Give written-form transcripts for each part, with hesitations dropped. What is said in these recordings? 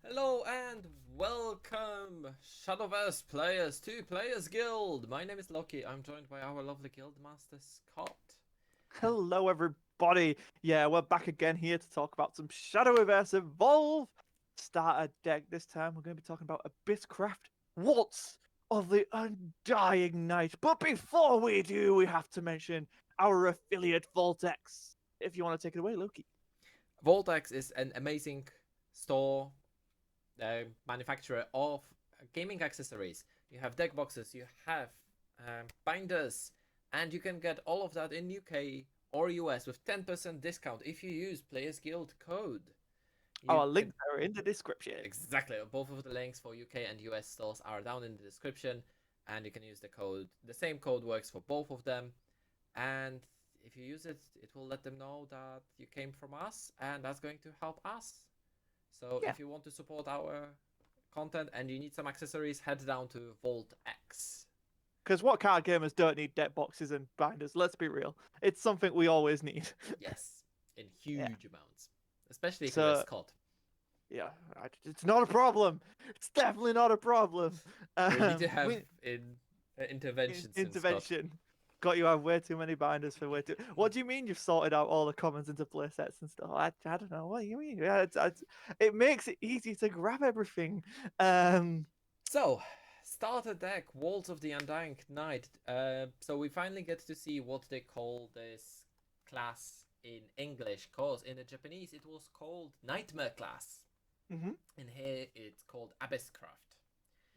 Hello and welcome, Shadowverse players to Players Guild. My name is Loki. I'm joined by our lovely guild master Scott. Hello, everybody. Yeah, we're back again here to talk about some Shadowverse Evolve starter deck. This time, we're going to be talking about Abysscraft Waltz of the Undying Night. But before we do, we have to mention our affiliate Voltex. If you want to take it away, Loki. Voltex is an amazing store manufacturer of gaming accessories. You have deck boxes, you have binders, and you can get all of that in UK or US with 10% discount if you use Players Guild code. You Our can links are in the description. exactly both of the links for UK and US stores are down in the description, and you can use the code. The same code works for both of them, and if you use it, it will let them know that you came from us, and that's going to help us. So Yeah, if you want to support our content and you need some accessories, head down to Vault X. because what card gamers don't need deck boxes and binders? Let's be real. It's something we always need. Yes, in Yeah. huge amounts, especially if you're a So Scot. yeah, it's not a problem. It's definitely not a problem. We need to have We interventions in Scott. intervention. Got you have way too many binders for way too. What do you mean you've sorted out all the commons into play sets and stuff? I don't know. What do you mean? Yeah, it makes it easy to grab everything. Um, So, starter deck, Waltz of the Undying Knight. So we finally get to see what they call this class in English, cause in the Japanese it was called Nightmare class. mhm, In here it's called Abysscraft.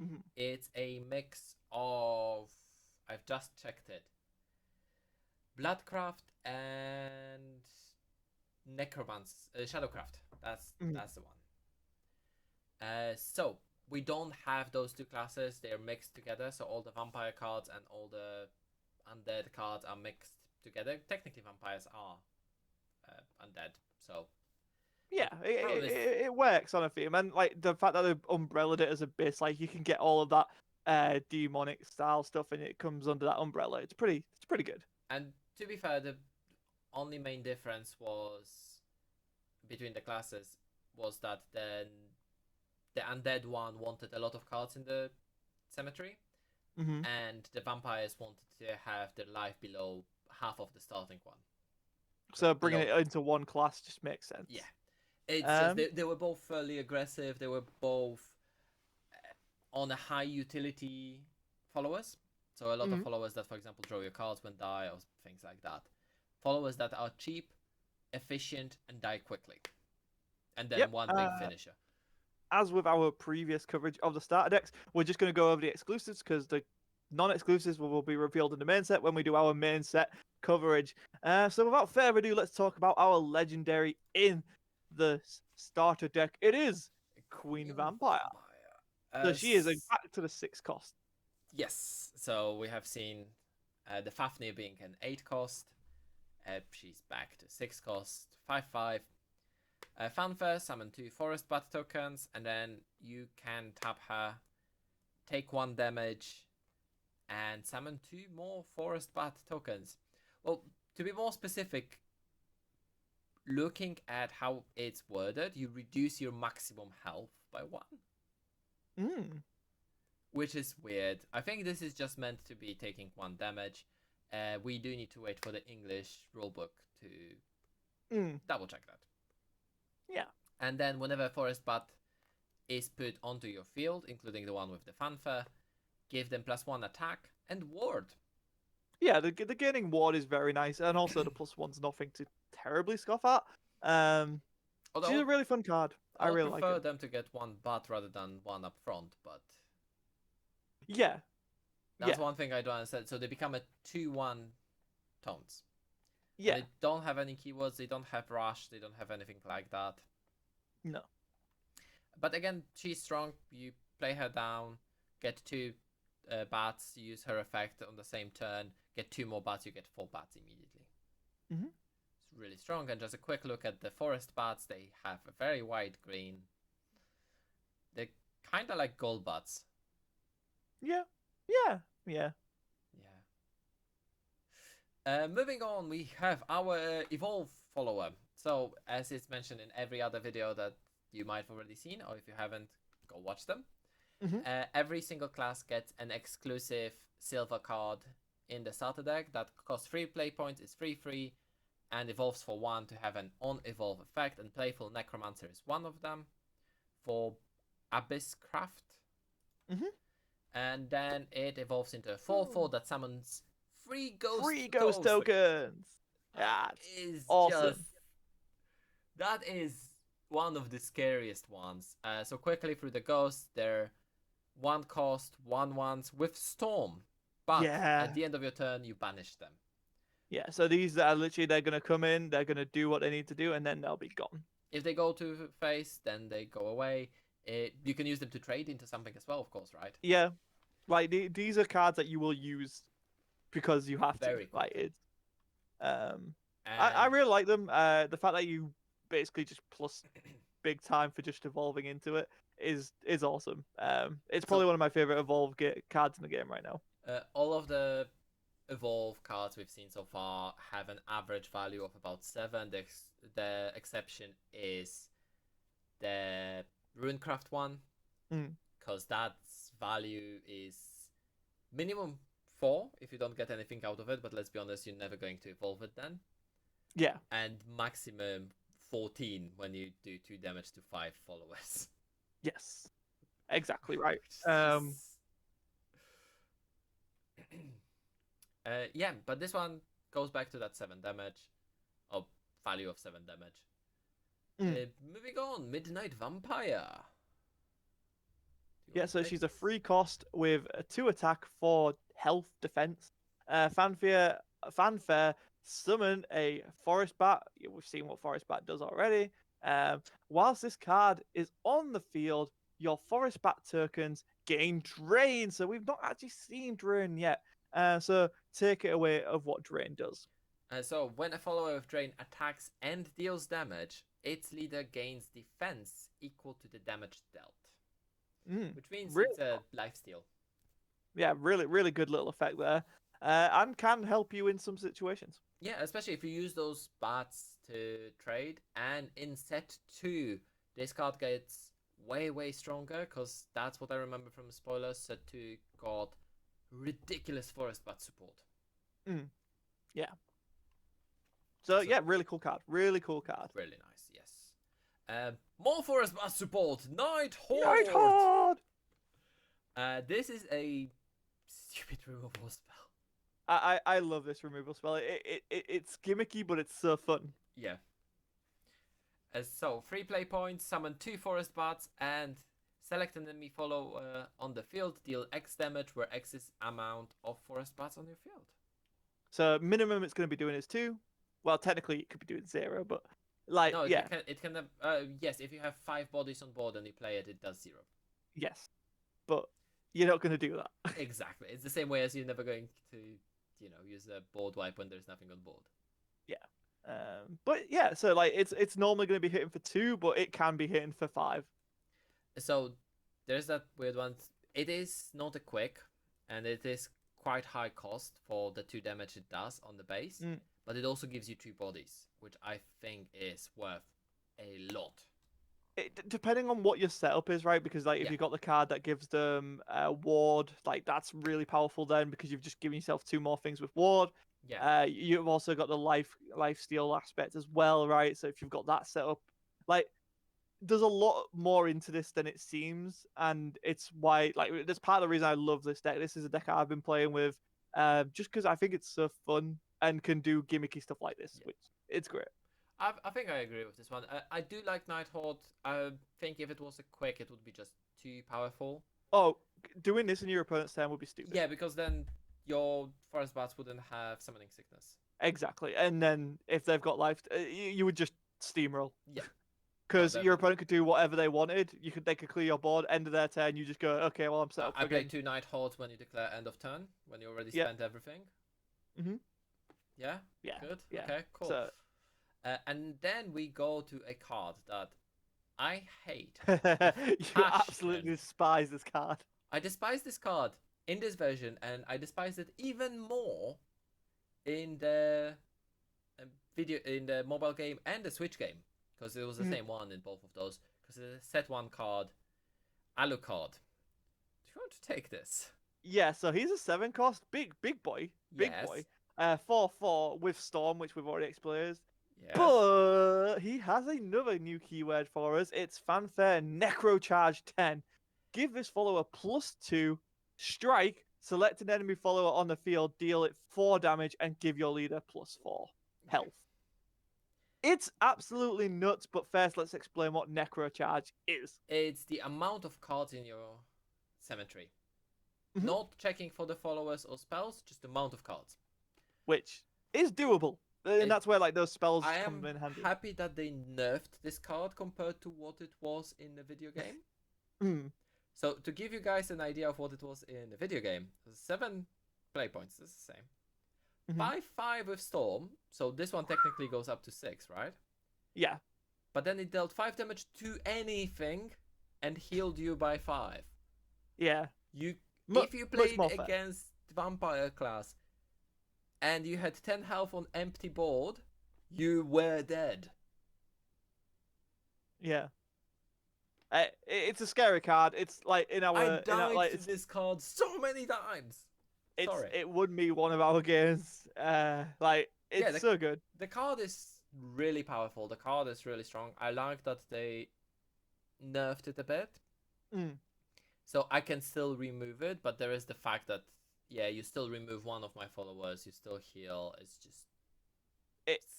mhm. It's a mix of, I've just checked it, Bloodcraft and Necromancer, Shadowcraft. Mhm. That's the one. So we don't have those two classes; they're mixed together. So all the vampire cards and all the undead cards are mixed together. Technically, vampires are undead, so Yeah, it probably it works on a theme, and like the fact that they umbrellaed it as a base, like you can get all of that demonic style stuff, and it comes under that umbrella. It's pretty good. and to be fair, the only main difference was between the classes was that then the undead one wanted a lot of cards in the cemetery, Hmm. and the vampires wanted to have their life below half of the starting one. So So bringing below, it into one class just makes yeah. sense. It's just Um, they were both fairly aggressive. They were both on a high utility followers. So a lot of mhm. followers that, for example, draw your cards when die or things like that. Followers that are cheap, efficient, and die quickly. And then Yep. one big finisher. As with our previous coverage of the starter decks, we're just going to go over the exclusives because the non-exclusives will be revealed in the main set when we do our main set coverage. So without further ado, let's talk about our legendary in the starter deck. It is Queen Queen Vampire. Vampire. So she is back to the 6 cost. Yes. So we have seen the Fafnir being an 8 cost. She's back to 6 cost, 5/5. Fanfare, summon 2 Forest Bat tokens, and then you can tap her, take 1 damage, and summon 2 more Forest Bat tokens. Well, to be more specific, looking at how it's worded, you reduce your maximum health by 1, Mm. which is weird. I think this is just meant to be taking 1 damage. We do need to wait for the English rulebook to Mm. double check that. Yeah. And then whenever Forest Bat is put onto your field, including the one with the fanfare, give them +1 attack and ward. Yeah, the gaining ward is very nice, and also the +1's nothing to terribly scoff at. She's Although a really fun card. I I would really like prefer it. them to get 1 bat rather than 1 up front, but Yeah, that's yeah, one thing I don't understand. So they become a 2/1 tones. And yeah. they don't have any keywords, they don't have rush, they don't have anything like that. No. But again, she's strong. You play her down, get 2 bats, use her effect on the same turn, get 2 more bats, you get 4 bats immediately. Hmm. It's really strong. And just a quick look at the forest bats, they have a very wide green. They're kind of like gold bats. Yeah, yeah, yeah. Yeah. Moving on, we have our Evolve follower. So, as it's mentioned in every other video that you might have already seen, or if you haven't, go watch them. Mhm. Every single class gets an exclusive silver card in the starter deck that costs 3 play points, is free, and evolves for 1 to have an on-evolve effect, and Playful Necromancer is one of them for Abysscraft. Mhm. And then it evolves into a 4/4 that summons 3 ghost Free ghost tokens. That That's is awesome. that is one of the scariest ones. So quickly through the ghosts, they're 1 cost, 1/1s with Storm. But Yeah. at the end of your turn, you banish them. Yeah, so these are literally, they're going to come in, they're going to do what they need to do, and then they'll be gone. If they go to face, then they go away. You can use them to trade into something as well, of course, right? Yeah, like these are cards that you will use because you have Very to. Like quickly. it's, I And really like them. The fact that you basically just plus big time for just evolving into it is awesome. It's probably so one of my favorite evolve cards in the game right now. all of the evolve cards we've seen so far have an average value of about 7. The exception is the Runecraft one, Mm. because that's value is minimum 4 if you don't get anything out of it, but let's be honest, you're never going to evolve it then. Yeah. And maximum 14 when you do 2 damage to 5 followers. Yes. Exactly right. Yeah, but this one goes back to that 7 damage, or value of 7 damage. Moving on, Midnight Vampire. Yeah, so she's a free cost with a 2 attack for health defense. Fanfare, summon a forest bat. We've seen what forest bat does already. Whilst this card is on the field, your forest bat tokens gain drain. So we've not actually seen drain yet. So take it away of what drain does. So when a follower of Drain attacks and deals damage, its leader gains defense equal to the damage dealt. Which means Really? it's a lifesteal. Yeah, really good little effect there. And can help you in some situations. Yeah, especially if you use those bats to trade, and in set 2, this card gets way stronger, because that's what I remember from spoilers. Set 2 got ridiculous forest bat support. Yeah. So yeah, really cool card. Really cool card. Really nice, yes. More forest bat support, Night Horde! Night Horde! This is a stupid removal spell. I love this removal spell. It's gimmicky, but it's so fun. Yeah. So 3 play points, summon 2 forest bats, and select an enemy follower on the field. Deal X damage, where X is amount of forest bats on your field. So minimum it's going to be doing is 2. Well, technically it could be doing 0, but like no, yeah. It can have, yes, if you have 5 bodies on board and you play it, it does 0. Yes, but you're not going to do that. Exactly. It's the same way as you're never going to, use a board wipe when there's nothing on board. Yeah. But yeah, so like it's normally going to be hitting for 2, but it can be hitting for 5. So there's that weird one. It is not a quick, and it is quite high cost for the 2 damage it does on the base, but it also gives you 2 bodies, which I think is worth a lot. Depending on what your setup is, right? Because like if you got the card that gives them ward, like that's really powerful then, because you've just given yourself 2 more things with ward. Yeah. You've also got the life steal aspect as well, right? So if you've got that set up, like there's a lot more into this than it seems, and it's why like that's part of the reason I love this deck. This is a deck I've been playing with, just because I think it's so fun and can do gimmicky stuff like this, which it's great. I think I agree with this one. I do like Night Horde. I think if it was a quick, it would be just too powerful. Oh, doing this in your opponent's turn would be stupid. Yeah, because then your forest bats wouldn't have summoning sickness. Exactly, and then if they've got life, you would just steamroll. Yeah. Because your opponent could do whatever they wanted. They could clear your board, end of their turn. You just go, okay, well I'm set up. I play 2 Night Hordes when you declare end of turn, when you already spent everything. Yeah. Yeah. Good. Yeah. Okay. Cool. So... and then we go to a card that I hate. You absolutely despise this card. I despise this card in this version, and I despise it even more in the mobile game and the Switch game, because it was the same one in both of those. because it's a set 1 card, Alucard. Do you want to take this? Yeah, so he's a 7 cost, big boy, big Yes. boy. 4/4 with Storm, which we've already explained. Yes. But he has another new keyword for us. It's Fanfare Necro Charge 10. Give this follower +2 strike. Select an enemy follower on the field, deal it 4 damage, and give your leader +4 health. It's absolutely nuts, but first let's explain what Necro Charge is. It's the amount of cards in your cemetery. Mhm. Not checking for the followers or spells, just the amount of cards. Which is doable. And that's where like those spells I come am in handy. happy that they nerfed this card compared to what it was in the video game. So to give you guys an idea of what it was in the video game, 7 play points, this is the same. 5/5 with Storm, so this one technically goes up to 6, right? Yeah. But then it dealt 5 damage to anything and healed you by 5. Yeah. If you played more fair. against vampire class and you had 10 health on empty board, you were dead. Yeah. It's a scary card. It's like I died to this card so many times. Sorry. It would be one of our games. It's so good. The card is really powerful. The card is really strong. I like that they nerfed it a bit. So I can still remove it, but there is the fact that you still remove one of my followers, you still heal. It's just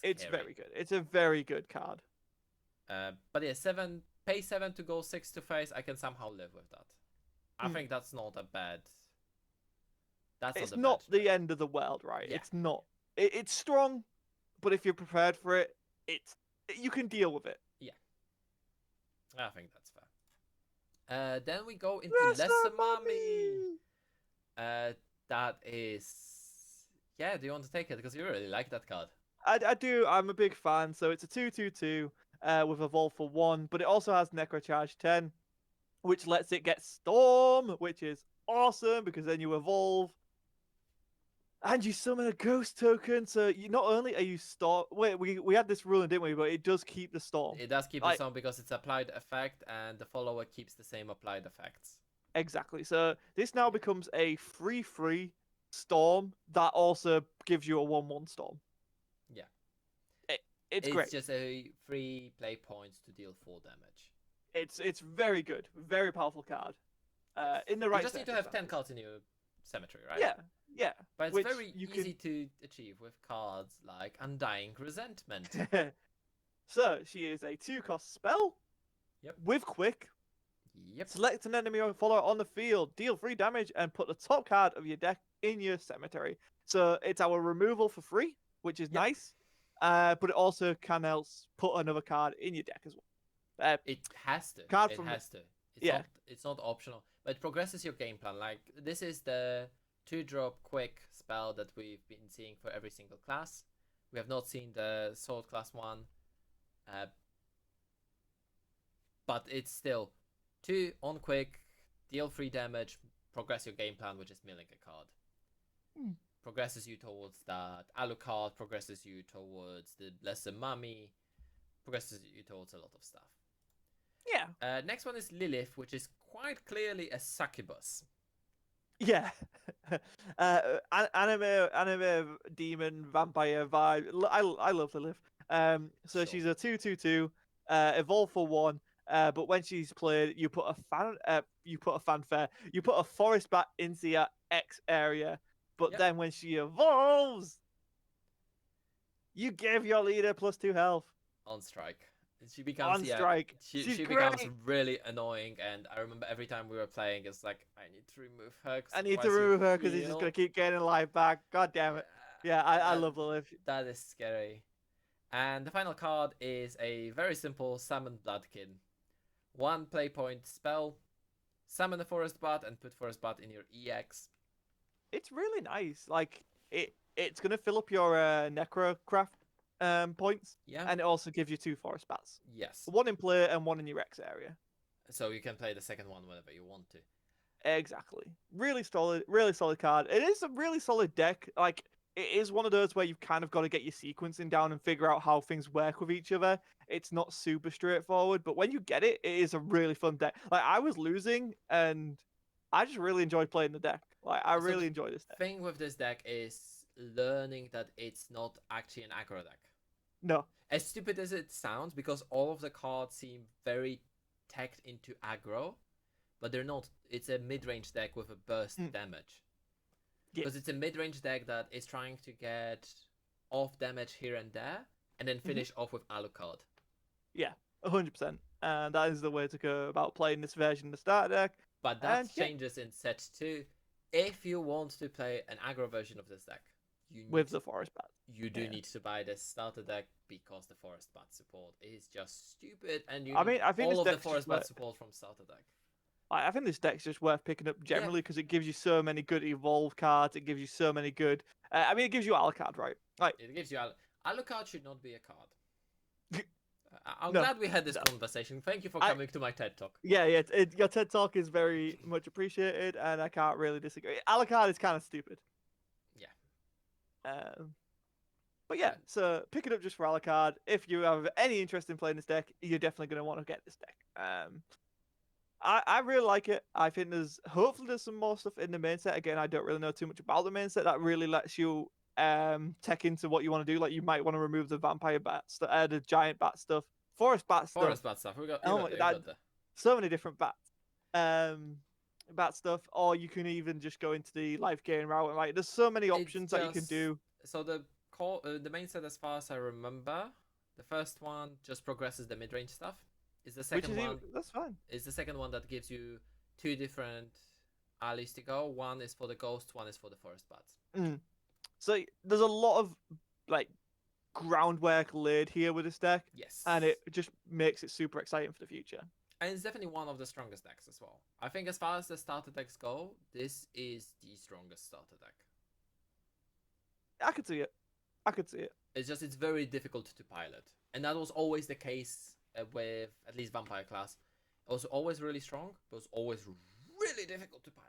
it's very good. It's a very good card. But yeah, pay 7 to go 6 to face. I can somehow live with that. I think that's not a bad. It's not the end of the world, right? Yeah. It's not. It's strong, but if you're prepared for it, you can deal with it. Yeah, I think that's fair. Then we go into Lesser Lesser Mummy. That is. Yeah, do you want to take it? Because you really like that card. I do. I'm a big fan. So it's a 2/2/2 with Evolve for 1, but it also has Necro Charge 10, which lets it get Storm, which is awesome because then you evolve and you summon a ghost token. So you not only are you Storm. Wait, we had this ruling, didn't we? But it does keep the Storm. It does keep the Storm because it's applied effect, and the follower keeps the same applied effects. Exactly. So this now becomes a 3/3 Storm that also gives you a 1/1 Storm. Yeah. It's great. It's just a 3 play points to deal 4 damage. It's very good. Very powerful card. In the right. You just need to have 10 cards in your cemetery, right? Yeah. But it's very easy to achieve with cards like Undying Resentment. So she is a 2-cost spell. Yep. With Quick. Yep. Select an enemy or follower on the field, deal 3 damage, and put the top card of your deck in your cemetery. So it's our removal for free, which is nice. But it also can else put another card in your deck as well. It has to. It's not optional, but it progresses your game plan. Like this is the 2-drop quick spell that we've been seeing for every single class. We have not seen the sword class one, but it's still 2 on quick, deal 3 damage, progress your game plan, which is milling a card. Progresses you towards that Alucard, progresses you towards the Lesser Mummy, progresses you towards a lot of stuff. Yeah. Next one is Lilith, which is quite clearly a succubus. Yeah. Anime demon vampire vibe. I love Lilith. So she's a 2/2/2, evolve for 1. But when she's played, you put a fanfare, you put a forest bat into your X area. But then when she evolves, you give your leader +2 health. On strike. She becomes She becomes really annoying, and I remember every time we were playing, it's like I need to remove her. I need to remove her because he's just gonna keep getting life back. God damn it! Yeah, I love Lilith. That is scary. And the final card is a very simple Summon Bloodkin. 1 play point spell. Summon a Forest Bat and put Forest Bat in your EX. It's really nice. Like it's gonna fill up your Necrocraft points. Yeah. And it also gives you 2 Forest Bats. Yes. 1 in play and 1 in your X area. So you can play the second one whenever you want to. Exactly. Really solid card. It is a really solid deck. Like it is one of those where you've kind of got to get your sequencing down and figure out how things work with each other. It's not super straightforward, but when you get it, it is a really fun deck. Like I was losing, and I just really enjoyed playing the deck. Like I So the really enjoy this deck. thing with this deck is learning that it's not actually an aggro deck. No, As stupid as it sounds, because all of the cards seem very tacked into aggro, but they're not. It's a mid-range deck with a burst damage. Yeah. Because it's a mid-range deck that is trying to get off damage here and there, and then finish off with Alucard. yeah, 100%. And that is the way to go about playing this version of the starter deck. But that And, yeah. changes in set 2. If you want to play an aggro version of this deck, you need With the Forest Bat. you do yeah. need to buy this starter deck because the Forest Bat support is just stupid, and you I mean, need I think all this of the deck's just Forest Bat worth- support from starter deck. I think this deck's just worth picking up generally because it gives you so many good evolve cards. It gives you so many good. I mean, it gives you Alucard, right? Like It gives you Alucard should not be a card. I'm No, glad we had this no. conversation. Thank you for coming to my TED Talk. yeah, your TED Talk is very much appreciated, and I can't really disagree. Alucard is kind of stupid. Yeah. But yeah, so pick it up just for Alucard. If you have any interest in playing this deck, you're definitely going to want to get this deck. I really like it. I think hopefully there's some more stuff in the main set. Again, I don't really know too much about the main set that really lets you tech into what you want to do. Like you might want to remove the vampire bats, the giant bat stuff, forest bat stuff. Forest Bat stuff. We got So many different bats. Bat stuff, or you can even just go into the life gain route. Like there's so many options that you can do. So the main set, as far as I remember, the first one just progresses the mid-range stuff. Is the second one? That's fine. Is the second one that gives you 2 different alleys to go. One is for the ghost, one is for the forest bats. So there's a lot of like groundwork laid here with this deck. Yes. And it just makes it super exciting for the future. And it's definitely one of the strongest decks as well. I think as far as the starter decks go, this is the strongest starter deck. I could see it. It's very difficult to pilot. And that was always the case with at least Vampire class. It was always really strong, but it was always really difficult to pilot.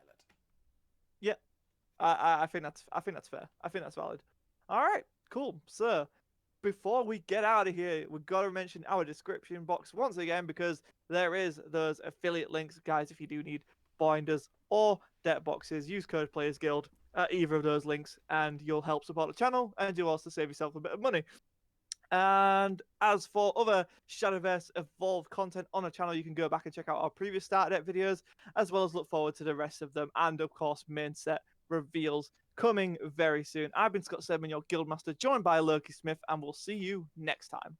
Yeah. I think that's fair. I think that's valid. All right, cool. So before we get out of here, we've got to mention our description box once again because there is those affiliate links, guys. If you do need binders or deck boxes, use code Players Guild at either of those links, and you'll help support the channel, and you'll also save yourself a bit of money. And as for other Shadowverse Evolve content on the channel, you can go back and check out our previous starter deck videos, as well as look forward to the rest of them, and of course, main set reveals coming very soon. I've been Scott Sedman, your Guildmaster, joined by Loki Smith, and we'll see you next time.